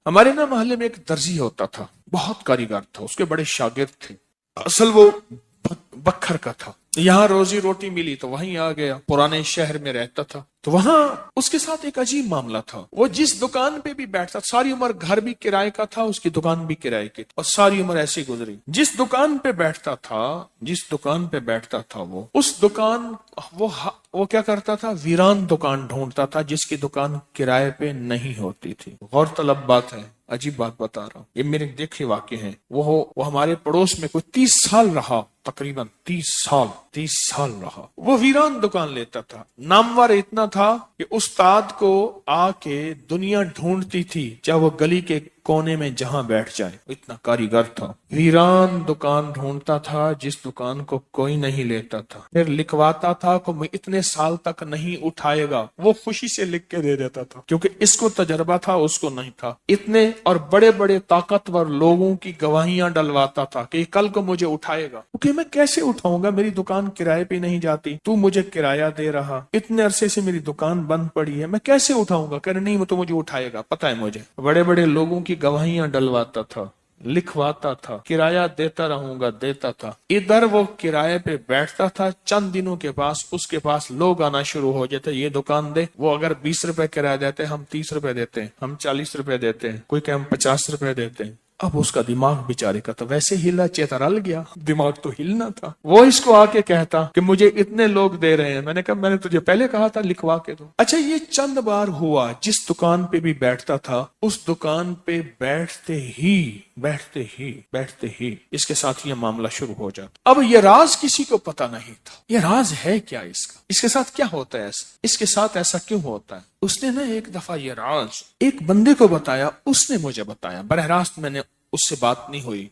ہمارے نا محلے میں ایک درزی ہوتا تھا، بہت کاریگر تھا، اس کے بڑے شاگرد تھے۔ اصل وہ بکھر کا تھا، یہاں روزی روٹی ملی تو وہیں آ گیا، پرانے شہر میں رہتا تھا۔ تو وہاں اس کے ساتھ ایک عجیب معاملہ تھا، وہ جس دکان پہ بھی بیٹھتا، ساری عمر گھر بھی کرائے کا تھا، اس کی دکان بھی کرائے کی تھی، اور ساری عمر ایسی گزری۔ جس دکان پہ بیٹھتا تھا وہ اس دکان وہ کیا کرتا تھا، ویران دکان ڈھونڈتا تھا جس کی دکان کرائے پہ نہیں ہوتی تھی۔ غور طلب بات ہے، عجیب بات بتا رہا ہوں، یہ میرے دیکھے واقع ہیں۔ وہ ہمارے پڑوس میں کوئی 30 سال رہا، تقریباً 30 سال رہا۔ وہ ویران دکان لیتا تھا، نامور اتنا تھا کہ استاد کو آ کے دنیا ڈھونڈتی تھی، چاہے وہ گلی کے کونے میں جہاں بیٹھ جائے، اتنا کاریگر تھا۔ ویران دکان ڈھونڈتا تھا جس دکان کو کوئی نہیں لیتا تھا، پھر لکھواتا تھا کہ میں اتنے سال تک نہیں اٹھائے گا، وہ خوشی سے لکھ کے دے دیتا تھا، کیونکہ اس کو تجربہ تھا، اس کو نہیں تھا۔ اتنے اور بڑے بڑے طاقتور لوگوں کی گواہیاں ڈلواتا تھا کہ کل کو مجھے اٹھائے گا، کیونکہ میں کیسے اٹھاؤں گا، میری دکان کرائے پہ نہیں جاتی، تو مجھے کرایہ دے رہا، اتنے عرصے سے میری دکان بند پڑی ہے، میں کیسے اٹھاؤں گا؟ کہ نہیں، وہ تو مجھے اٹھائے گا، پتہ ہے مجھے۔ بڑے بڑے لوگوں کی گواہیاں ڈلواتا تھا، لکھواتا تھا، کرایہ دیتا رہوں گا، دیتا تھا۔ ادھر وہ کرایے پہ بیٹھتا تھا، چند دنوں کے پاس اس کے پاس لوگ آنا شروع ہو جاتے، یہ دکان دے، وہ اگر 20 روپے کرایہ دیتے ہم 30 روپے دیتے ہیں، ہم 40 روپے دیتے ہیں، کوئی کہ ہم 50 روپے دیتے ہیں۔ اب اس کا دماغ بیچارے کا تو ویسے ہلا چیترل گیا، دماغ تو ہلنا تھا۔ وہ اس کو آ کے کہتا کہ مجھے اتنے لوگ دے رہے ہیں، میں نے کہا میں نے تجھے پہلے کہا تھا لکھوا کے دو۔ اچھا، یہ چند بار ہوا، جس دکان پہ بھی بیٹھتا تھا اس دکان پہ بیٹھتے ہی اس کے ساتھ یہ معاملہ شروع ہو جاتا۔ اب یہ راز کسی کو پتا نہیں تھا، یہ راز ہے کیا اس کا، اس کے ساتھ کیا ہوتا ہے، اس کے ساتھ ایسا کیوں ہوتا ہے۔ اس نے نا ایک دفعہ یہ راز ایک بندے کو بتایا، اس نے مجھے بتایا، براہ راست میں نے اس سے بات نہیں ہوئی،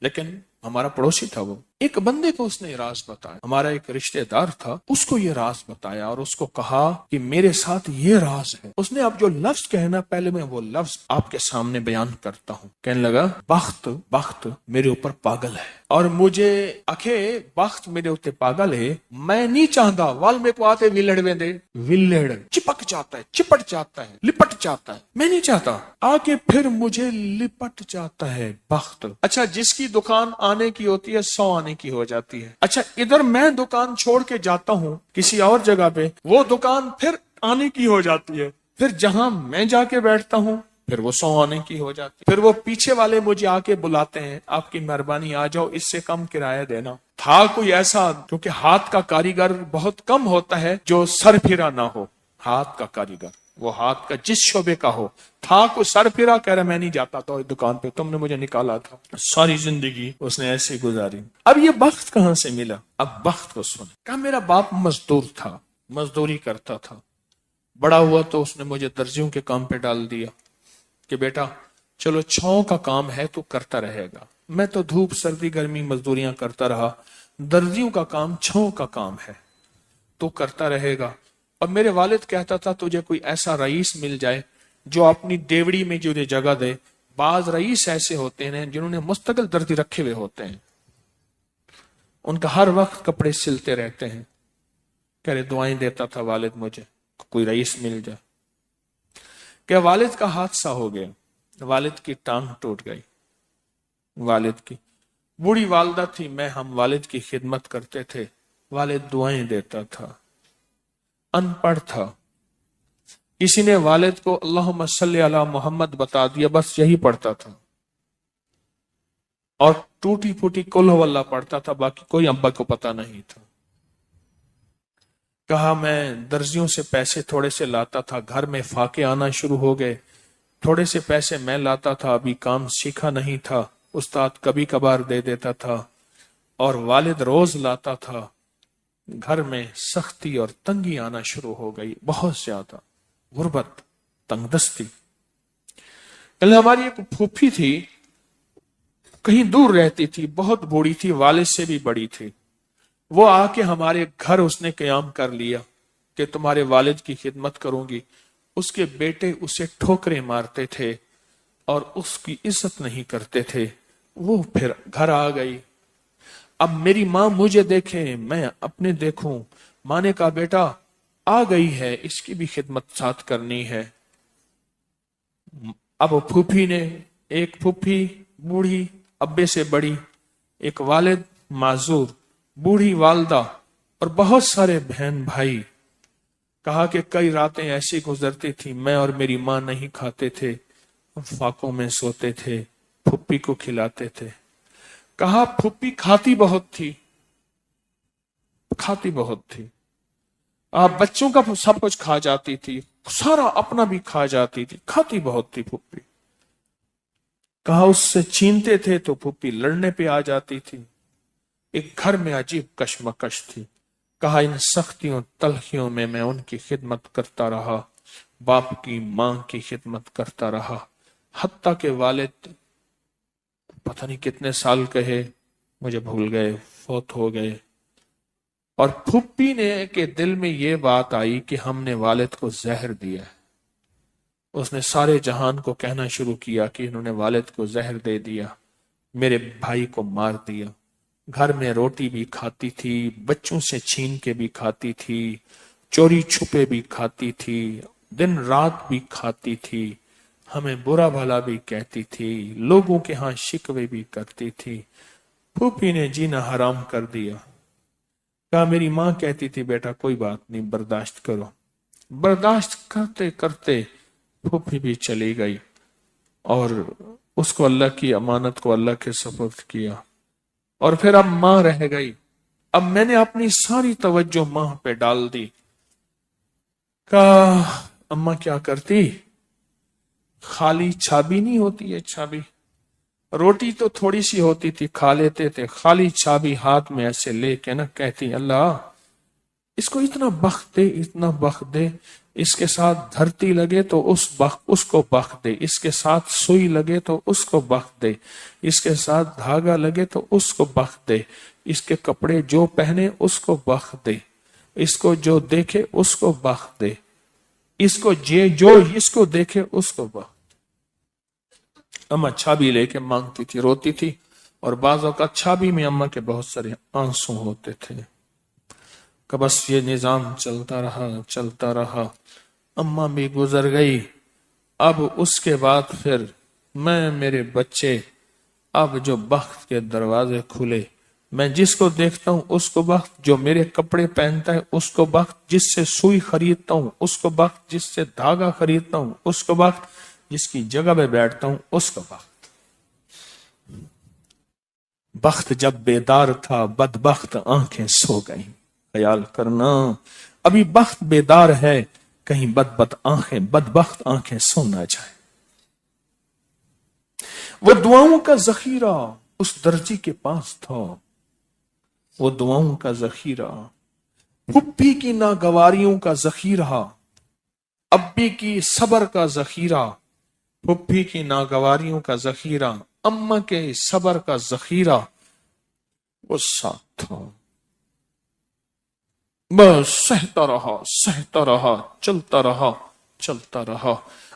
لیکن ہمارا پڑوسی تھا، وہ ایک بندے کو اس نے یہ راز بتایا، ہمارا ایک رشتہ دار تھا، اس کو یہ راز بتایا اور اس کو کہا کہ میرے ساتھ یہ راز ہے۔ اس نے اب جو لفظ کہنا، پہلے میں وہ لفظ آپ کے سامنے بیان کرتا ہوں۔ کہنے لگا، بخت میرے اوپر پاگل ہے، اور مجھے اکھے بخت میرے اوپر پاگل ہے، میں نہیں چاہتا وال میں کو آتے ویلڑ ویندے، ویلڑ چپک جاتا ہے، چپٹ جاتا ہے، لپٹ جاتا ہے، میں نہیں چاہتا، آگے پھر مجھے لپٹ جاتا ہے بخت۔ اچھا، جس کی دکان آنے کی ہوتی ہے 100 آنے کی ہو جاتی ہے۔ اچھا، ادھر میں دکان چھوڑ کے جاتا ہوں کسی اور جگہ پہ، وہ دکان پھر آنے کی ہو جاتی ہے، پھر جہاں میں جا کے بیٹھتا ہوں پھر وہ 100 آنے کی ہو جاتی ہے، پھر وہ پیچھے والے مجھے آ کے بلاتے ہیں، آپ کی مہربانی آ جاؤ، اس سے کم کرایہ دینا۔ تھا کوئی ایسا، کیونکہ ہاتھ کا کاریگر بہت کم ہوتا ہے جو سر پھرا نہ ہو، ہاتھ کا کاریگر وہ ہاتھ کا جس شعبے کا ہو، تھا کو سر پھرا، کہہ رہا میں نہیں جاتا تو دکان پہ، تم نے مجھے نکالا تھا۔ ساری زندگی اس نے ایسے گزاری۔ اب یہ بخت کہاں سے ملا؟ اب بخت کو سن، کہا میرا باپ مزدور تھا، مزدوری کرتا تھا، بڑا ہوا تو اس نے مجھے درزیوں کے کام پہ ڈال دیا کہ بیٹا چلو چھاؤں کا کام ہے تو کرتا رہے گا۔ میں تو دھوپ سردی گرمی مزدوریاں کرتا رہا، درزیوں کا کام چھاؤں کا کام ہے تو کرتا رہے گا۔ اور میرے والد کہتا تھا تجھے کوئی ایسا رئیس مل جائے جو اپنی دیوڑی میں جو جگہ دے۔ بعض رئیس ایسے ہوتے ہیں جنہوں نے مستقل دردی رکھے ہوئے ہوتے ہیں، ان کا ہر وقت کپڑے سلتے رہتے ہیں۔ کہہ رہے دعائیں دیتا تھا والد مجھے کوئی رئیس مل جائے۔ کہ والد کا حادثہ ہو گیا، والد کی ٹانگ ٹوٹ گئی، والد کی بوڑھی والدہ تھی، ہم والد کی خدمت کرتے تھے، والد دعائیں دیتا تھا، ان پڑھ تھا، کسی نے والد کو اللہم صلی علی محمد بتا دیا، بس یہی پڑھتا تھا، اور ٹوٹی پھوٹی قل ہو اللہ پڑھتا تھا، باقی کوئی ابا کو پتا نہیں تھا۔ کہا میں درزیوں سے پیسے تھوڑے سے لاتا تھا، گھر میں فاقے آنا شروع ہو گئے، تھوڑے سے پیسے میں لاتا تھا، ابھی کام سیکھا نہیں تھا، استاد کبھی کبھار دے دیتا تھا، اور والد روز لاتا تھا، گھر میں سختی اور تنگی آنا شروع ہو گئی، بہت زیادہ غربت، تنگ دستی۔ کل ہماری ایک پھوپھی تھی، کہیں دور رہتی تھی، بہت بوڑھی تھی، والد سے بھی بڑی تھی، وہ آ کے ہمارے گھر اس نے قیام کر لیا کہ تمہارے والد کی خدمت کروں گی۔ اس کے بیٹے اسے ٹھوکریں مارتے تھے اور اس کی عزت نہیں کرتے تھے، وہ پھر گھر آ گئی۔ اب میری ماں مجھے دیکھے، میں اپنے دیکھوں، ماں نے کہا بیٹا آ گئی ہے، اس کی بھی خدمت ساتھ کرنی ہے۔ اب پھوپھی نے، ایک پھوپھی بوڑھی ابے سے بڑی، ایک والد معذور، بوڑھی والدہ اور بہت سارے بہن بھائی، کہا کہ کئی راتیں ایسی گزرتی تھی میں اور میری ماں نہیں کھاتے تھے، فاقوں میں سوتے تھے، پھوپھی کو کھلاتے تھے۔ کہا پھوپھی کھاتی بہت تھی، کھاتی بہت تھی، آپ بچوں کا سب کچھ کھا جاتی تھی، سارا اپنا بھی کھا جاتی تھی، کھاتی بہت تھی پھوپھی۔ کہا اس سے چھینتے تھے تو پھوپھی لڑنے پہ آ جاتی تھی، ایک گھر میں عجیب کشمکش تھی۔ کہا ان سختیوں تلخیوں میں میں ان کی خدمت کرتا رہا، باپ کی ماں کی خدمت کرتا رہا، حتیٰ کہ والد پتہ نہیں کتنے سال کہے مجھے بھول گئے، فوت ہو گئے۔ اور پھوپھی نے کے دل میں یہ بات آئی کہ ہم نے والد کو زہر دیا ہے۔ اس نے سارے جہان کو کہنا شروع کیا کہ انہوں نے والد کو زہر دے دیا، میرے بھائی کو مار دیا۔ گھر میں روٹی بھی کھاتی تھی، بچوں سے چھین کے بھی کھاتی تھی، چوری چھپے بھی کھاتی تھی، دن رات بھی کھاتی تھی، ہمیں برا بھلا بھی کہتی تھی، لوگوں کے ہاں شکوے بھی کرتی تھی۔ پھوپھی نے جینا حرام کر دیا۔ کہا میری ماں کہتی تھی بیٹا کوئی بات نہیں، برداشت کرو۔ برداشت کرتے کرتے پھوپھی بھی چلی گئی اور اس کو اللہ کی امانت کو اللہ کے سپرد کیا، اور پھر اب ماں رہ گئی۔ اب میں نے اپنی ساری توجہ ماں پہ ڈال دی۔ کہا اماں کیا کرتی، خالی چھابی نہیں ہوتی ہے، چھابی روٹی تو تھوڑی سی ہوتی تھی کھا لیتے تھے، خالی چھابی ہاتھ میں ایسے لے کے نا کہتی اللہ اس کو اتنا بخت دے، اتنا بخت دے، اس کے ساتھ دھرتی لگے تو اس کو بخت دے، اس کے ساتھ سوئی لگے تو اس کو بخت دے، اس کے ساتھ دھاگا لگے تو اس کو بخت دے، اس کے کپڑے جو پہنے اس کو بخت دے، اس کو جو دیکھے اس کو بخت دے، اس کو جو اس کو دیکھے اس کو بخت۔ اماں چھابی لے کے مانگتی تھی، روتی تھی، اور بعض اوقات چھابی میں اماں کے بہت سارے آنسو ہوتے تھے۔ کہ بس یہ نظام چلتا رہا چلتا رہا، اماں بھی گزر گئی۔ اب اس کے بعد پھر میں، میرے بچے، اب جو بخت کے دروازے کھلے، میں جس کو دیکھتا ہوں اس کو بخت، جو میرے کپڑے پہنتا ہے اس کو بخت، جس سے سوئی خریدتا ہوں اس کو بخت، جس سے دھاگا خریدتا ہوں اس کو بخت، جس کی جگہ پہ بیٹھتا ہوں اس کو بخت۔ بخت جب بیدار تھا بدبخت آنکھیں سو گئیں۔ خیال کرنا ابھی بخت بیدار ہے، کہیں بدبخت آنکھیں سو نہ جائے۔ وہ دعاؤں کا ذخیرہ اس درجی کے پاس تھا، وہ دعاؤں کا ذخیرہ، پھوپھی کی ناگواریوں کا ذخیرہ، ابی کی صبر کا ذخیرہ، پھوپھی کی ناگواریوں کا ذخیرہ، اماں کے صبر کا ذخیرہ وہ ساتھ تھا۔ بس سہتا رہا، چلتا رہا۔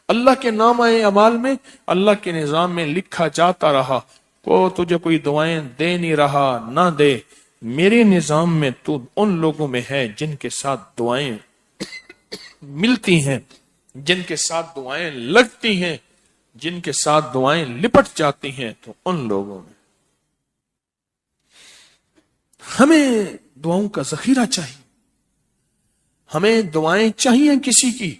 اللہ کے نامہ اعمال میں، اللہ کے نظام میں لکھا جاتا رہا، کو تجھے کوئی دعائیں دے نہیں رہا، نہ دے، میرے نظام میں تو ان لوگوں میں ہے جن کے ساتھ دعائیں ملتی ہیں، جن کے ساتھ دعائیں لگتی ہیں، جن کے ساتھ دعائیں لپٹ جاتی ہیں، تو ان لوگوں میں ہمیں دعاؤں کا ذخیرہ چاہیے، ہمیں دعائیں چاہیے کسی کی،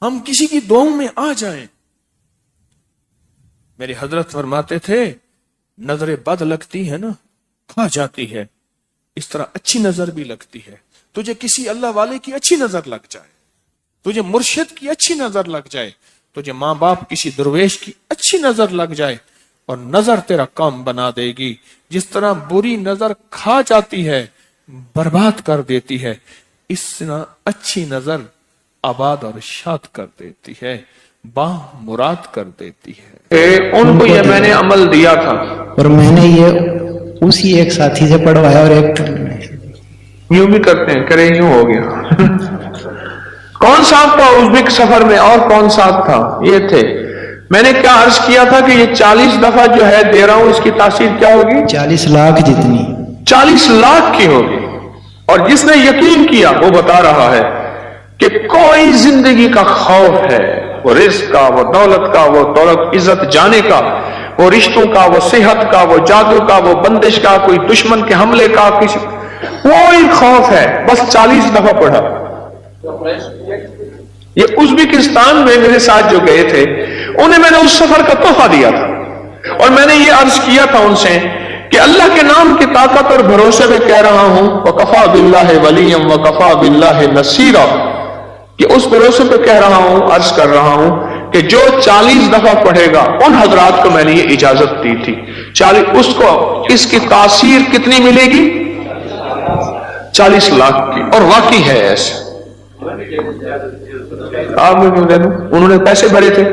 ہم کسی کی دعاؤں میں آ جائیں۔ میرے حضرت فرماتے تھے نظر بد لگتی ہے نا کھا جاتی ہے، اس طرح اچھی نظر بھی لگتی ہے۔ تجھے کسی اللہ والے کی اچھی نظر لگ جائے، تجھے مرشد کی اچھی نظر لگ جائے، تجھے ماں باپ کسی درویش کی اچھی نظر لگ جائے، اور نظر تیرا کام بنا دے گی۔ جس طرح بری نظر کھا جاتی ہے، برباد کر دیتی ہے، اس طرح اچھی نظر آباد اور شاد کر دیتی ہے، با مراد کر دیتی ہے۔ ان کو یہ میں نے عمل دیا تھا، اور میں نے یہ اسی ایک ساتھی سے پڑھوایا، اور ایک یوں بھی کرتے ہیں، کرے یوں ہو گیا۔ کون ساتھ تھا ازبک سفر میں، اور کون ساتھ تھا؟ یہ تھے۔ میں نے کیا عرض کیا تھا کہ یہ 40 دفعہ جو ہے دے رہا ہوں، اس کی تاثیر کیا ہوگی؟ 40 لاکھ جتنی، 40 لاکھ کی ہوگی۔ اور جس نے یقین کیا وہ بتا رہا ہے کہ کوئی زندگی کا خوف ہے وہ رزق کا، وہ دولت کا، وہ دولت عزت جانے کا، وہ رشتوں کا، وہ صحت کا، وہ جادو کا، وہ بندش کا، کوئی دشمن کے حملے کا، کسی کوئی خوف ہے، بس 40 دفعہ پڑھا۔ یہ ازبکستان میں میرے ساتھ جو گئے تھے انہیں میں نے اس سفر کا تحفہ دیا تھا، اور میں نے یہ عرض کیا تھا ان سے کہ اللہ کے نام کی طاقت اور بھروسے میں کہہ رہا ہوں وَكَفَى بِاللَّهِ وَلِيًّا وَكَفَى بِاللَّهِ نَصِيرًا، کہ اس بھروسے پہ کہہ رہا ہوں، عرض کر رہا ہوں کہ جو 40 دفعہ پڑھے گا، ان حضرات کو میں نے یہ اجازت دی تھی 40، اس کو اس کی تاثیر کتنی ملے گی؟ 40 لاکھ کی، اور واقعی ہے ایسے۔ آپ میں کیوں دے دوں؟ انہوں نے پیسے بھرے تھے،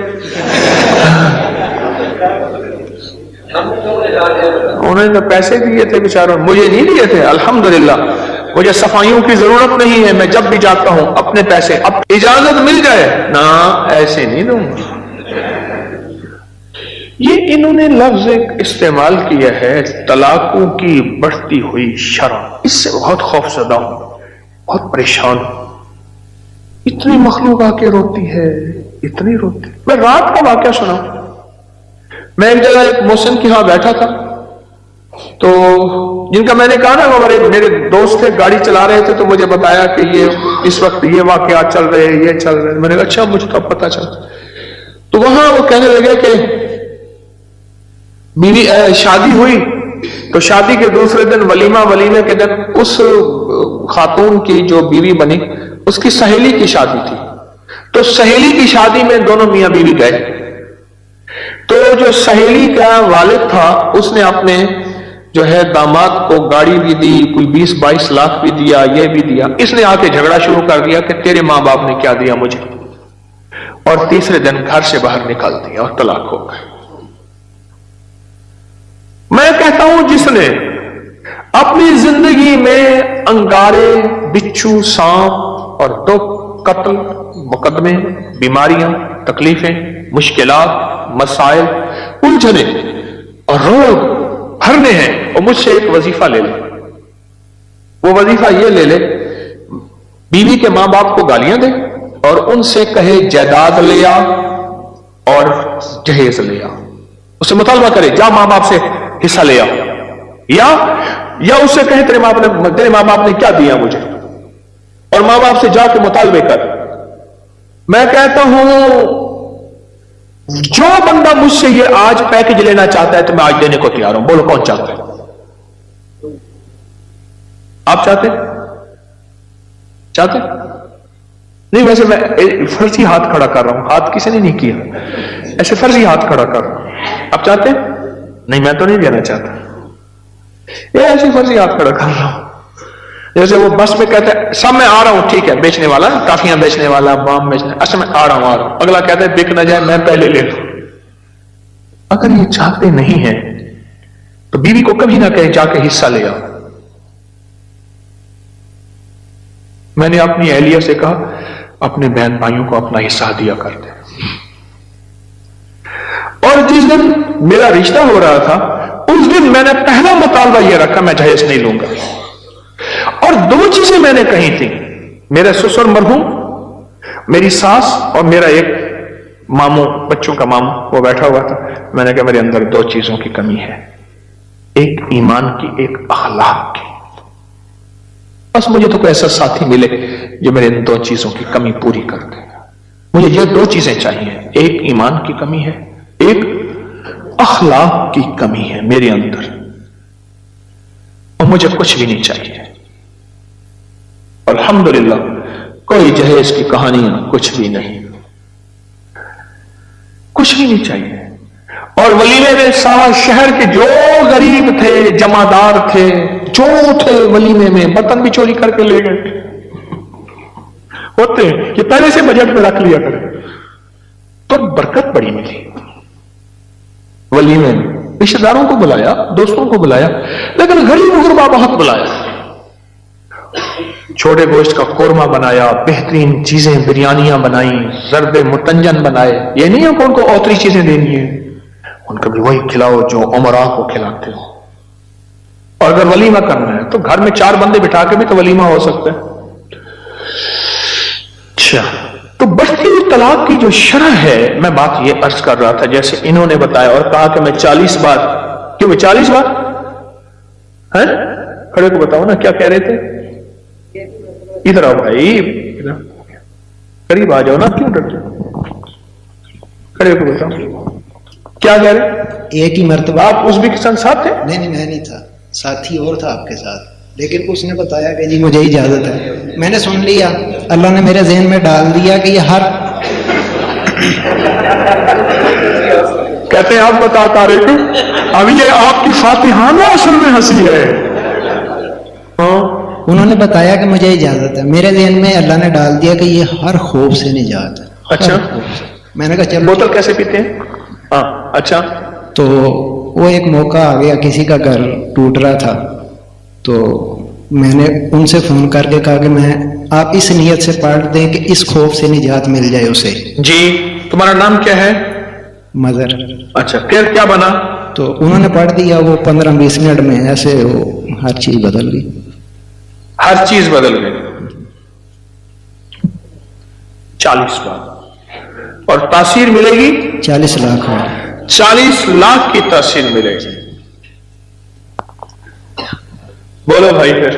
انہوں نے پیسے دیے تھے بیچاروں، مجھے نہیں دیے تھے۔ الحمدللہ مجھے صفائیوں کی ضرورت نہیں ہے، میں جب بھی جاتا ہوں اپنے پیسے، اب اجازت مل جائے نا، ایسے نہیں دوں گا۔ یہ انہوں نے لفظ ایک استعمال کیا ہے طلاقوں کی بڑھتی ہوئی شرح، اس سے بہت خوف زدہ ہوں، بہت پریشان ہوں۔ اتنی مخلوق آ کے روتی ہے، اتنی روتی۔ میں رات کا واقعہ سنا، میں ایک جگہ ایک محسن کے ہاں بیٹھا تھا، تو جن کا میں نے کہا نا وہ میرے دوست تھے، گاڑی چلا رہے تھے، تو مجھے بتایا کہ یہ اس وقت یہ واقعات چل رہے ہیں، یہ چل رہے ہیں۔ میں نے کہا اچھا، مجھے تو پتا چلا۔ تو وہاں وہ کہنے لگے کہ میری شادی ہوئی، تو شادی کے دوسرے دن ولیمے کے دن اس خاتون کی جو بیوی بنی، اس کی سہیلی کی شادی تھی، تو سہیلی کی شادی میں دونوں میاں بیوی گئے، تو جو سہیلی کا والد تھا اس نے اپنے جو ہے داماد کو گاڑی بھی دی، کوئی 20-22 لاکھ بھی دیا، یہ بھی دیا۔ اس نے آ کے جھگڑا شروع کر دیا کہ تیرے ماں باپ نے کیا دیا مجھے، اور تیسرے دن گھر سے باہر نکال دیا اور طلاق ہو گئے۔ میں کہتا ہوں جس نے اپنی زندگی میں انگارے، بچھو، سانپ اور دکھ، قتل، مقدمے، بیماریاں، تکلیفیں، مشکلات، مسائل، الجھنے اور روگ بھرنے ہیں، اور مجھ سے ایک وظیفہ لے لے۔ وہ وظیفہ یہ لے لے، بیوی کے ماں باپ کو گالیاں دے اور ان سے کہے جائیداد لے آ اور جہیز لے آ، اس سے مطالبہ کرے جا ماں باپ سے حصہ لے آ، یا اس سے کہے تیرے ماں باپ نے کیا دیا مجھے، اور ماں باپ سے جا کے مطالبے کر۔ میں کہتا ہوں جو بندہ مجھ سے یہ آج پیکج لینا چاہتا ہے تو میں آج دینے کو تیار ہوں۔ بولو کون چاہتا ہے؟ آپ چاہتے نہیں؟ ویسے میں فرضی ہاتھ کھڑا کر رہا ہوں، ہاتھ کسی نے نہیں کیا، ایسے فرضی ہاتھ کھڑا کر رہا ہوں۔ آپ چاہتے نہیں؟ میں تو نہیں دینا چاہتا، یہ ایسے فرضی ہاتھ کھڑا کر رہا ہوں۔ جیسے وہ بس میں کہتا ہے سب میں آ رہا ہوں، ٹھیک ہے، بیچنے والا، کافیاں بیچنے والا، بام بیچنے، اچھا میں آ رہا ہوں، اگلا کہتا ہے بک نہ جائے میں پہلے لے لوں۔ اگر یہ چاہتے نہیں ہیں تو بیوی کو کبھی نہ کہیں جا کے حصہ لے آؤ۔ میں نے اپنی اہلیہ سے کہا اپنے بہن بھائیوں کو اپنا حصہ دیا کرتے، اور جس دن میرا رشتہ ہو رہا تھا اس دن میں نے پہلا مطالبہ یہ رکھا میں جہیز نہیں لوں گا، اور 2 چیزیں میں نے کہی تھی، میرے سسر مرحوم، میری ساس اور میرا ایک ماموں، بچوں کا ماموں، وہ بیٹھا ہوا تھا۔ میں نے کہا میرے اندر 2 چیزوں کی کمی ہے، ایک ایمان کی، ایک اخلاق کی، بس مجھے تو کوئی ایسا ساتھی ملے جو میرے ان 2 چیزوں کی کمی پوری کر دے۔ مجھے یہ 2 چیزیں چاہیے، ایک ایمان کی کمی ہے، ایک اخلاق کی کمی ہے میرے اندر، اور مجھے کچھ بھی نہیں چاہیے۔ الحمدللہ کوئی جہیز کی کہانیاں کچھ بھی نہیں، کچھ بھی نہیں چاہیے۔ اور ولیمے میں سارا شہر کے جو غریب تھے، جمعدار تھے، جو تھے ولیمے میں، برتن بھی چوری کر کے لے گئے ہوتے ہیں، یہ پہلے سے بجٹ میں رکھ لیا کرے، تو برکت بڑی ملی۔ ولیمے میں رشتہ داروں کو بلایا، دوستوں کو بلایا، لیکن غریب غربا بہت بلایا۔ چھوٹے گوشت کا قورمہ بنایا، بہترین چیزیں، بریانیاں بنائیں، زرد متنجن بنائے۔ یہ نہیں ہے کہ ان کو اوتری چیزیں دینی ہیں، ان کو بھی وہی کھلاؤ جو عمراء کو کھلاتے ہو۔ اور اگر ولیمہ کرنا ہے تو گھر میں 4 بندے بٹھا کے بھی تو ولیمہ ہو سکتا ہے۔ اچھا تو بڑھتی ہوئی طلاق کی جو شرح ہے، میں بات یہ عرض کر رہا تھا جیسے انہوں نے بتایا اور کہا کہ میں 40 بار، کیوں میں 40 بار ہے؟ کھڑے کو بتاؤ نا کیا کہہ رہے تھے؟ ادھر آؤ بھائی، قریب آ جاؤ نا، کیوں ڈرتے؟ کھڑے کو بتاؤ کیا کہہ رہے؟ ایک ہی مرتبہ آپ ازبکستان ساتھ تھے؟ نہیں میں نہیں تھا، ساتھی اور تھا آپ کے ساتھ، لیکن اس نے بتایا کہ جی مجھے اجازت ہے، میں نے سن لیا، اللہ نے میرے ذہن میں ڈال دیا کہ یہ ہر کہتے ہیں آپ بتا طارق، اب یہ آپ کی فاتحانہ اصل میں ہنسی ہے۔ ہاں انہوں نے بتایا کہ مجھے اجازت ہے، میرے ذہن میں اللہ نے ڈال دیا کہ یہ ہر خوف سے نجات ہے۔ اچھا، ہر خوف سے۔ میں نے کہا چلو، بوتل کیسے پیتے ہیں؟ ہاں اچھا، تو وہ ایک موقع آ گیا، کسی کا گھر ٹوٹ رہا تھا، تو میں نے ان سے فون کر کے کہا کہ میں آپ اس نیت سے پڑھ دیں کہ اس خوف سے نجات مل جائے اسے۔ جی تمہارا نام کیا ہے؟ مظہر۔ اچھا، پھر کیا بنا؟ تو انہوں نے پڑھ دیا، وہ 15-20 منٹ میں ایسے وہ ہر چیز بدل گئی۔ ہر چیز بدل گئی 40 بار، اور تاثیر ملے گی 40 لاکھ ہو۔ 40 لاکھ کی تاثیر ملے گی۔ بولو بھائی پھر